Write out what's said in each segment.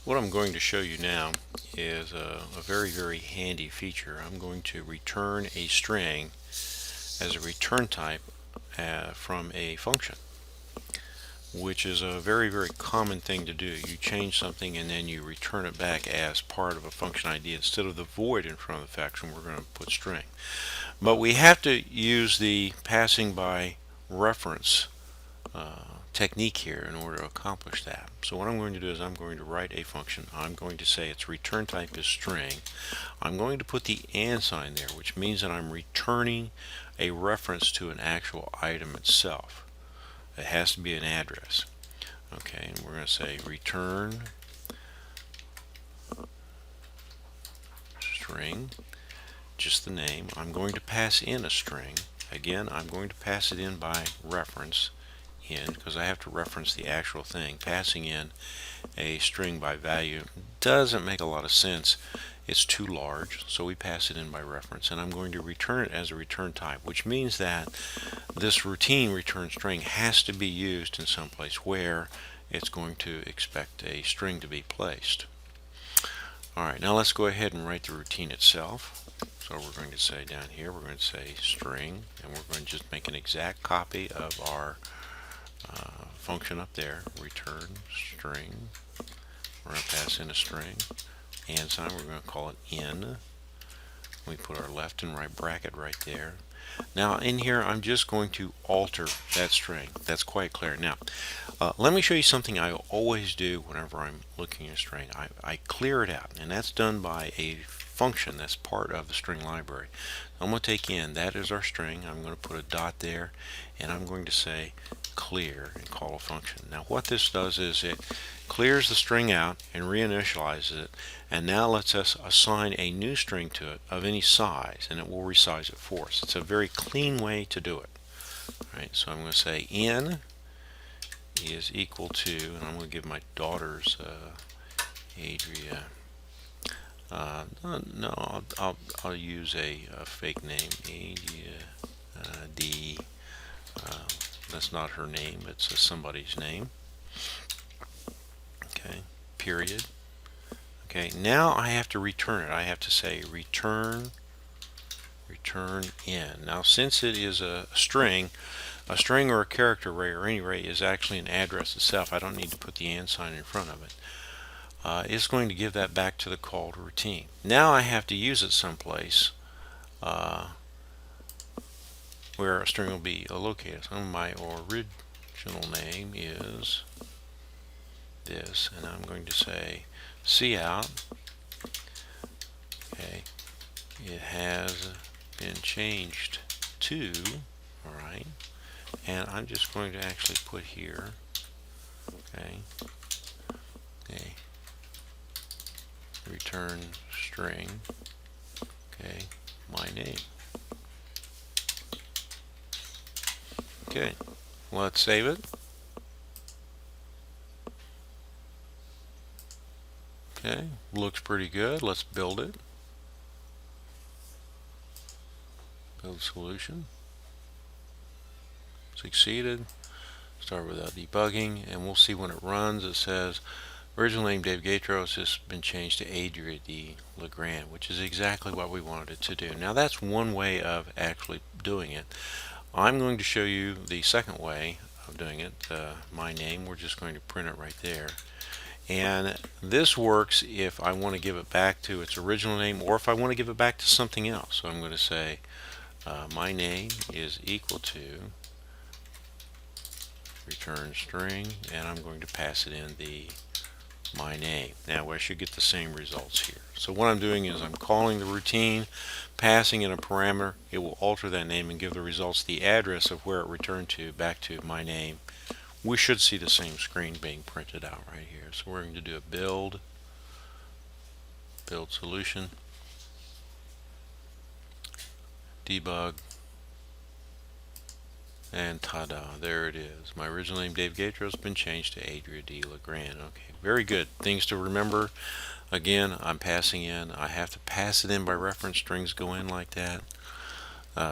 What I'm going to show you now is a very handy feature. I'm going to return a string as a return type from a function, which is a very common thing to do. You change something and then you return it back as part of a function ID. Instead of the void in front of the function, we're going to put string. But we have to use the passing by reference technique here in order to accomplish that. So what I'm going to do is I'm going to write a function. I'm going to say its return type is string. I'm going to put the and sign there, which means that I'm returning a reference to an actual item itself. It has to be an address. Okay, and we're going to say return string, just the name. I'm going to pass in a string. Again, I'm going to pass it in by reference in, because I have to reference the actual thing. Passing in a string by value doesn't make a lot of sense. It's too large, so we pass it in by reference, and I'm going to return it as a return type, which means that this routine return string has to be used in some place where it's going to expect a string to be placed. Alright, now let's go ahead and write the routine itself. So we're going to say down here, we're going to say string, and we're going to just make an exact copy of our function up there, return string. We're going to pass in a string, and sign, we're going to call it in. We put our left and right bracket right there. Now in here I'm just going to alter that string. That's quite clear. Now let me show you something I always do whenever I'm looking at a string. I clear it out, and that's done by a function that's part of the string library. I'm going to take in, that is our string. I'm going to put a dot there, and I'm going to say clear and call a function. Now what this does is it clears the string out and reinitializes it, and now lets us assign a new string to it of any size, and it will resize it for us. It's a very clean way to do it. Alright, so I'm going to say in is equal to, and I'm going to give my daughter's Adria. No, I'll use a fake name, Adria D. That's not her name, it's somebody's name. Okay, period. Okay, now I have to return it. I have to say return in. Now since it is a string or a character array or any array is actually an address itself, I don't need to put the and sign in front of it. It's going to give that back to the called routine. Now I have to use it someplace where a string will be located. So my original name is this, and I'm going to say cout. Okay, it has been changed to, alright, and I'm just going to actually put here, okay, return string, okay, my name. Okay, let's save it. Okay, looks pretty good. Let's build it. Build solution. Succeeded. Start without debugging, and we'll see when it runs. It says original name Dave Gatros has been changed to Adria D. Legrand, which is exactly what we wanted it to do. Now that's one way of actually doing it. I'm going to show you the second way of doing it. My name, we're just going to print it right there. And this works if I want to give it back to its original name, or if I want to give it back to something else. So I'm going to say my name is equal to return string, and I'm going to pass it in the my name. Now I should get the same results here. So what I'm doing is I'm calling the routine, passing in a parameter. It will alter that name and give the results the address of where it returned to back to my name. We should see the same screen being printed out right here. So we're going to do a build solution, debug, and ta-da, there it is. My original name Dave Gatros has been changed to Adria D. Legrand. Okay, very good. Things to remember. Again, I'm passing in. I have to pass it in by reference. Strings go in like that.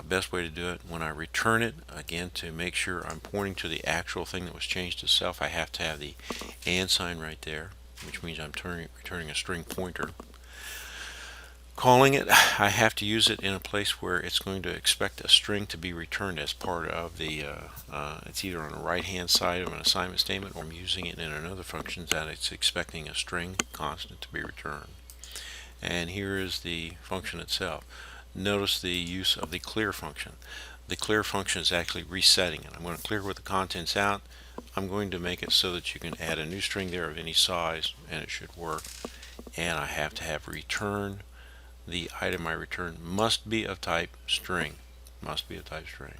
Best way to do it, when I return it, again, to make sure I'm pointing to the actual thing that was changed itself, I have to have the and sign right there. which means I'm returning a string pointer. Calling it, I have to use it in a place where it's going to expect a string to be returned as part of the, it's either on the right hand side of an assignment statement, or I'm using it in another function that it's expecting a string constant to be returned. And here is the function itself. Notice the use of the clear function. The clear function is actually resetting it. I'm going to clear with the contents out. I'm going to make it so that you can add a new string there of any size, and it should work. And I have to have return. The item I return must be of type string. Must be of type string.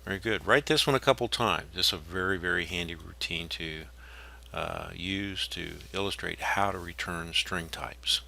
Very good. Write this one a couple times. This is a very, very handy routine to use to illustrate how to return string types.